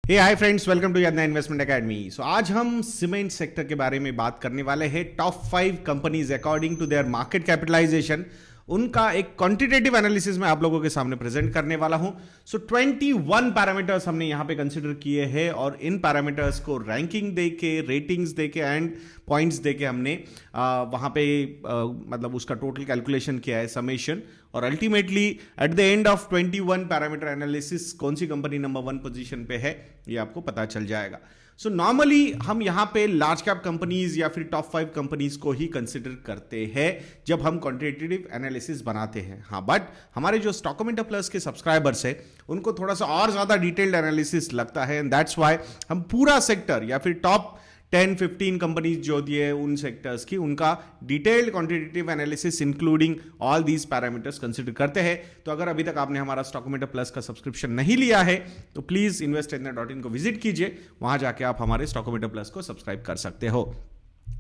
Hey hi friends, welcome to Yadnya investment academy. So आज हम cement sector के बारे में बात करने वाले हैं। Top 5 companies according to their market capitalisation, उनका एक क्वांटिटेटिव एनालिसिस में आप लोगों के सामने प्रेजेंट करने वाला हूं। सो 21 पैरामीटर्स हमने यहां पे कंसीडर किए हैं और इन पैरामीटर्स को रैंकिंग देके, रेटिंग्स देके एंड पॉइंट्स देके हमने वहां पे मतलब उसका टोटल कैलकुलेशन किया है, समेशन, और ultimately at the end of 21 parameter analysis कौन सी कंपनी नंबर 1 पोजीशन पे है ये आपको पता चल जाएगा। सो नॉर्मली हम यहां पे लार्ज कैप कंपनीज या फिर टॉप 5 कंपनीज को ही कंसिडर करते हैं जब हम क्वांटिटेटिव एनालिसिस बनाते हैं। हाँ, बट हमारे जो स्टॉकोमीटर प्लस के सब्सक्राइबर्स है उनको थोड़ा सा और ज्यादा डिटेल्ड एनालिसिस लगता है, एंड दैट्स व्हाई हम पूरा सेक्टर या फिर टॉप 10-15 कंपनीज जो दिए उन सेक्टर्स की, उनका detailed quantitative analysis including all these parameters consider करते हैं। तो अगर अभी तक आपने हमारा स्टॉकोमीटर प्लस का सब्सक्रिप्शन नहीं लिया है तो प्लीज investindia.in को विजिट कीजिए, वहां जाके आप हमारे स्टॉकोमीटर प्लस को सब्सक्राइब कर सकते हो।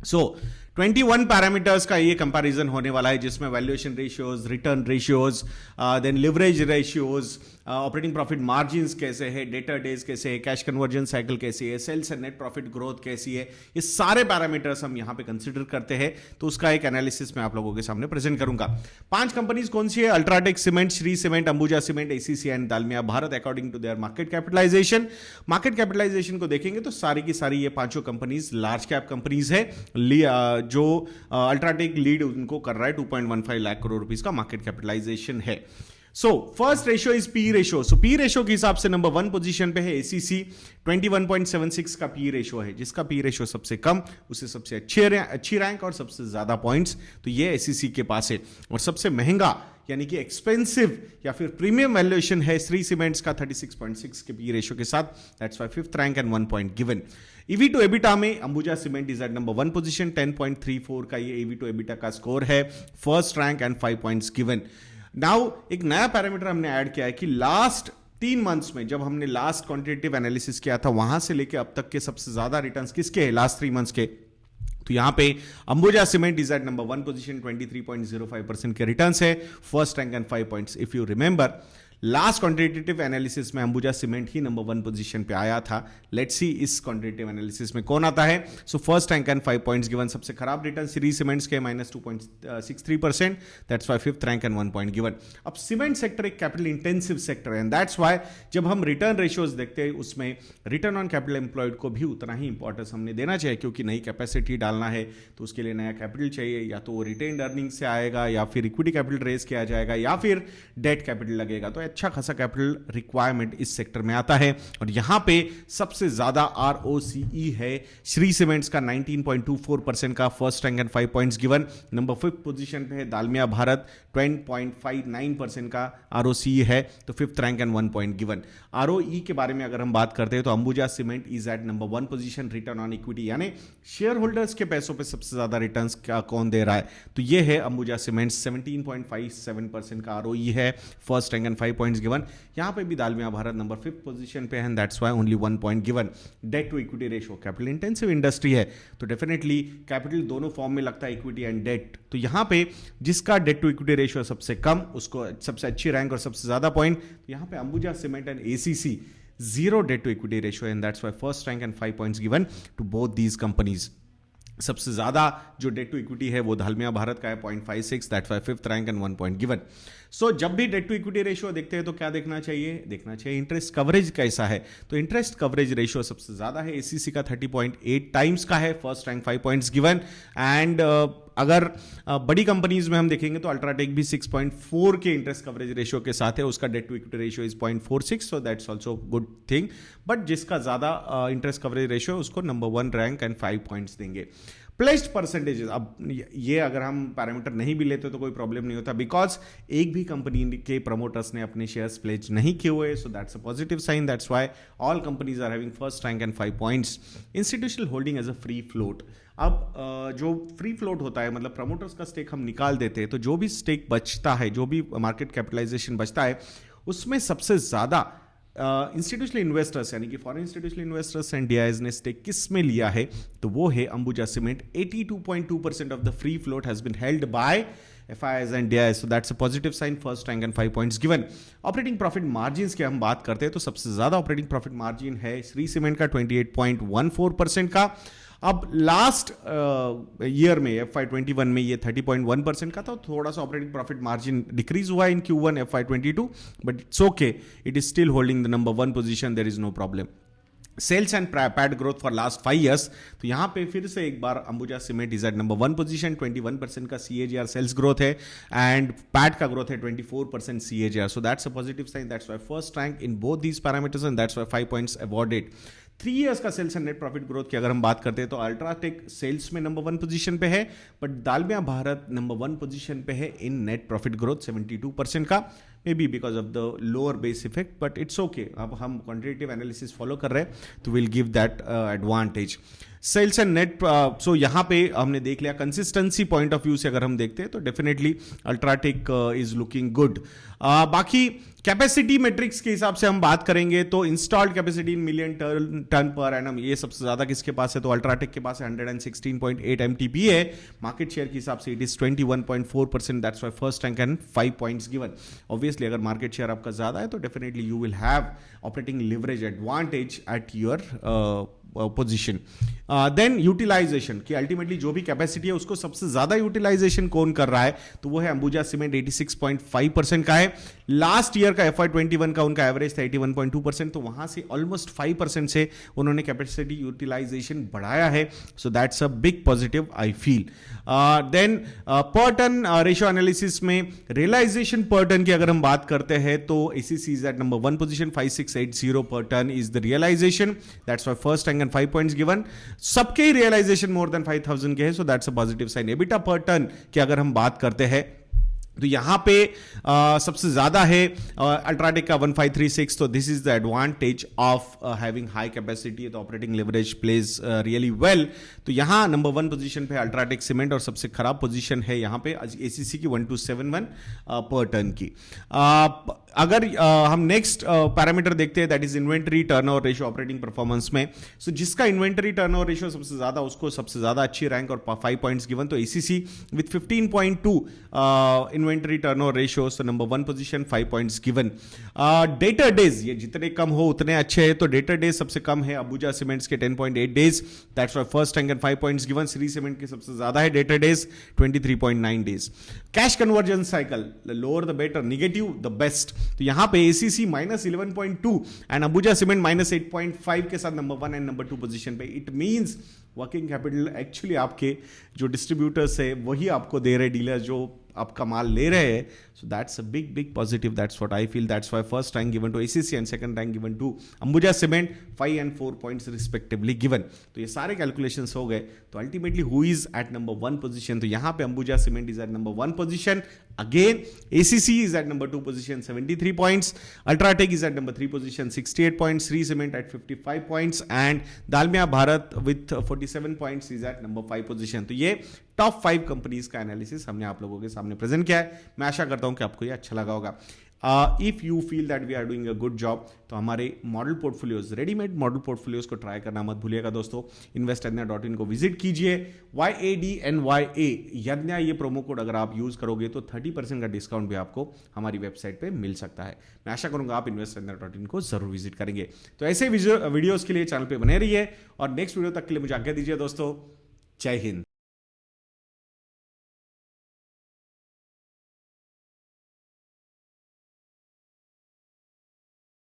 सो 21 पैरामीटर्स का ये कंपैरिजन होने वाला है जिसमें valuation ratios, return ratios, then leverage ratios, operating profit margins कैसे है, डेटर डेज कैसे है, कैश कन्वर्जन साइकिल कैसी है, sales and net profit growth कैसी है, ये सारे पैरामीटर्स हम यहां पे कंसीडर करते हैं। तो उसका एक एनालिसिस मैं आप लोगों के सामने प्रेजेंट करूंगा। 5 कंपनीज कौन सी है? UltraTech cement, Shree cement, Ambuja cement, ACC and Dalmia Bharat according to their market capitalisation. Market capitalisation को देखेंगे तो सारी की सारी ये पांचों कंपनीज लार्ज कैप कंपनीज है। जो अल्ट्राटेक लीड उनको कर रहा है, 2.15 लाख करोड़ रुपीस का मार्केट कैपिटलाइजेशन है। So first ratio is P ratio. So P ratio के हिसाब से नंबर 1 पोजीशन पे है एसीसी, 21.76 का पी रेशियो है। जिसका पी रेशियो सबसे कम उसे सबसे अच्छी रैंक और सबसे ज्यादा पॉइंट्स तो ये एसीसी के पास है। और सबसे महंगा यानी कि एक्सपेंसिव या फिर प्रीमियम वैल्यूएशन है श्री सीमेंट्स का 36.6 के पी रेशियो के साथ। That's why 5th rank and 1 point given. EV to EBITDA में Ambuja cement is at number 1 position, 10.34 का ये ईवी टू एबिटा का स्कोर है, first rank and 5 points given. Now एक नया पैरामीटर हमने ऐड किया है कि लास्ट 3 मंथ्स में जब हमने लास्ट क्वांटिटेटिव एनालिसिस किया था वहां से लेकर अब तक के सबसे ज्यादा रिटर्न्स किसके हैं लास्ट 3 मंथ्स के। तो यहां पे Ambuja cement is at number 1 position, 23.05% के रिटर्न्स है, first rank and 5 points. If you remember last quantitative analysis में अंबुजा सीमेंट ही नंबर 1 पोजीशन पे आया था। लेट्स सी इस क्वांटिटेटिव एनालिसिस में कौन आता है। So first rank and 5 points given. सबसे खराब रिटर्न श्री सीमेंट्स के -2.63%, that's why 5th rank and 1 point given. अब सीमेंट सेक्टर एक कैपिटल इंटेंसिव सेक्टर है, एंड दैट्स व्हाई जब हम रिटर्न रेशियोज देखते हैं उसमें रिटर्न ऑन कैपिटल एम्प्लॉयड को भी उतना ही इंपॉर्टेंस हमने देना चाहिए, क्योंकि नई कैपेसिटी डालना है तो उसके लिए नया कैपिटल चाहिए, या तो वो रिटेन्ड अर्निंग से आएगा या फिर इक्विटी कैपिटल रेज किया जाएगा या फिर डेट कैपिटल लगेगा। तो अच्छा खासा कैपिटल रिक्वायरमेंट इस सेक्टर में आता है। और यहां पे सबसे ज्यादा आरओसीई है श्री सीमेंट्स का 19.24% का, first rank and 5 points given. Number 5th position पे है दालमिया भारत, 10.59% का आरओसीई है, तो 5th rank and 1 point given. ROE के बारे में अगर हम बात करते हैं तो Ambuja cement is at number 1 position, return on equity यानी शेयर होल्डर्स के पैसों पे सबसे ज्यादा रिटर्न्स क्या कौन दे रहा है, तो ये है अंबुजा सीमेंट, 17.57% का आरओई है, first rank and 5 points given. यहां पे भी Dalmia Bharat number 5th position पे है, and that's why only 1 point given. Debt to equity ratio, capital intensive industry है तो डेफिनेटली कैपिटल दोनों फॉर्म में लगता है, इक्विटी एंड डेट। तो यहां पे जिसका डेट टू इक्विटी रेशियो सबसे कम उसको सबसे अच्छी रैंक और सबसे ज्यादा पॉइंट। तो यहां पे Ambuja cement and ACC 0 debt to equity ratio, and that's why first rank and 5 points given to both these companies. सबसे ज्यादा जो डेट टू इक्विटी है वो दालमिया भारत का है 0.56, that's why 5th rank and 1 point given. So जब भी डेट टू इक्विटी रेशियो देखते हैं तो क्या देखना चाहिए इंटरेस्ट कवरेज कैसा है। तो इंटरेस्ट कवरेज रेशियो सबसे ज्यादा है, एसीसी का 30.8 टाइम्स का है, first rank 5 points given. And अगर बड़ी कंपनीज में हम देखेंगे तो अल्ट्राटेक भी 6.4 के इंटरेस्ट कवरेज रेशियो के साथ है, उसका debt to equity ratio is 0.46, so that's also good thing. But जिसका ज्यादा इंटरेस्ट कवरेज रेशियो उसको नंबर 1 रैंक एंड 5 पॉइंट्स देंगे। प्लेस्ड परसेंटेजेस, अब ये अगर हम पैरामीटर नहीं भी लेते तो कोई प्रॉब्लम नहीं होता, बिकॉज एक भी कंपनी के प्रमोटर्स ने अपने शेयर्स प्लेज नहीं किए हुए, so that's a positive sign. That's why all companies are having first rank and 5 points. Institutional holding as a free float. अब जो फ्री फ्लोट होता है मतलब प्रमोटर्स का स्टेक हम निकाल देते हैं, तो जो भी स्टेक बचता है, जो भी मार्केट कैपिटलाइजेशन बचता है, उसमें सबसे ज्यादा इंस्टीट्यूशनल इन्वेस्टर्स यानी कि foreign institutional investors and DIIs ने स्टेक किस में लिया है, तो वो है Ambuja cement. 82.2% of the free float has been held by FIIs and DIIs. So that's a positive sign. First rank and 5 points given. Operating profit margins की हम बात करते हैं तो सबसे ज़्यादा ऑपरेटिंग प्रॉफिट मार्जिन है श्री सीमेंट का 28.14% का. अब लास्ट ईयर में FY21 में ये 30.1% का था. थोड़ा सा ऑपरेटिंग प्रॉफिट मार्जिन डिक्रीज हुआ in Q1 FY22, but it's okay. It is still holding the number 1 position. There is no problem. Sales and PAT growth for last 5 years. तो यहां पे फिर से एक बार Ambuja cement is at number 1 position. 21% का CAGR sales growth है and PAT का ग्रोथ है 24% CAGR. So that's a positive sign. That's why first rank in both these parameters and that's why 5 points awarded. 3 years का sales and net profit growth की अगर हम बात करते हैं तो अल्ट्राटेक सेल्स में नंबर 1 पोजीशन पे है, but Dalmia Bharat number 1 position पे है इन नेट प्रॉफिट ग्रोथ 72% का. May be because of the lower base effect, but it's okay. अब हम क्वांटिटेटिव एनालिसिस फॉलो कर रहे हैं तो will give that advantage. Sales and net, सो यहां पे हमने देख लिया. कंसिस्टेंसी पॉइंट ऑफ व्यू से अगर हम देखते हैं तो definitely UltraTech is looking good. बाकी कैपेसिटी मैट्रिक्स के हिसाब से हम बात करेंगे तो installed capacity in million tonne per annum, ये सबसे ज्यादा किसके पास है तो अल्ट्राटेक के पास है. 116.8 MTPA है. मार्केट शेयर के हिसाब से it is 21.4%. That's why first rank and 5 points given. Obviously अगर मार्केट शेयर आपका ज्यादा है तो definitely you will have operating leverage advantage at your position. Then utilisation कि अल्टीमेटली जो भी कैपेसिटी है उसको सबसे ज्यादा यूटिलाइजेशन कौन कर रहा है तो वो है अंबुजा सीमेंट. 86.5% का है. लास्ट ईयर का FY21 का उनका एवरेज था 81.2%. तो वहां से ऑलमोस्ट 5% से उन्होंने कैपेसिटी यूटिलाइजेशन बढ़ाया है. So that's a big positive I feel. Then per tonne ratio analysis में रियलाइजेशन पर टन की अगर हम बात करते हैं तो ACC is at number 1 position. 5680 per tonne is the realisation. That's why first rank and 5 points given. सबके ही रियलाइजेशन मोर देन 5000 के है. So that's a positive sign. EBITDA per tonne की अगर हम बात करते हैं तो यहां पे सबसे ज्यादा है अल्ट्राटेक का 1536. तो this is the advantage of having high capacity. तो operating leverage plays really well. तो यहां नंबर 1 पोजीशन पे अल्ट्राटेक सीमेंट और सबसे खराब पोजीशन है यहां पे ACC की 1271 पर टन की. अगर हम नेक्स्ट पैरामीटर देखते हैं that is inventory turnover ratio operating performance में. सो जिसका इन्वेंटरी टर्नओवर रेशियो सबसे ज्यादा उसको सबसे ज्यादा अच्छी रैंक और 5 points गिवन. तो ACC with 15.2 inventory turnover ratio. So number 1 position 5 points given. Debtor days ये जितने कम हो उतने अच्छे हैं. तो डेटर डेज सबसे कम है अंबुजा सीमेंट्स के 10.8 days. That's why first rank and 5 points given. Shri cement के सबसे ज्यादा है debtor days 23.9 days. Cash conversion cycle lower the better, negative the best. तो यहां पे ACC -11.2 एंड अंबुजा सीमेंट -8.5 के साथ नंबर 1 एंड नंबर 2 पोजीशन पे. It means working capital actually आपके जो डिस्ट्रीब्यूटर्स है वही आपको दे रहे, डीलर जो आपका माल ले रहे हैं. So that's a big positive. That's what I feel. That's why first rank given to ACC and second rank given to Ambuja cement 5 and 4 points respectively given. तो ये सारे कैलकुलेशंस हो गए. तो ultimately who is at number 1 position तो यहां पे Ambuja cement is at number 1 position. Again ACC is at number 2 position 73 points. Ultratech is at number 3 position 68 points. Sri Cement at 55 points and Dalmia Bharat with 47 points is at number 5 position. तो ये top 5 companies का analysis हमने आप लोगों के सामने present किया है. मैं आशा करता हूं कि आपको ये अच्छा लगा होगा. If you feel that we are doing a good job तो हमारे model portfolios, readymade model portfolios को ट्राई करना मत भूलिएगा दोस्तों. इन्वेस्टयज्ञा.in को विजिट कीजिए. YADNYA यज्ञा ये प्रोमो कोड अगर आप यूज करोगे तो 30% का डिस्काउंट भी आपको हमारी वेबसाइट पे मिल सकता है. मैं आशा करूंगा आप इन्वेस्टयज्ञा.in को जरूर विजिट करेंगे. तो ऐसे वीडियोस के लिए चैनल पे बने रहिए और नेक्स्ट वीडियो तक के लिए मुझे आज्ञा दीजिए दोस्तों. जय हिंद.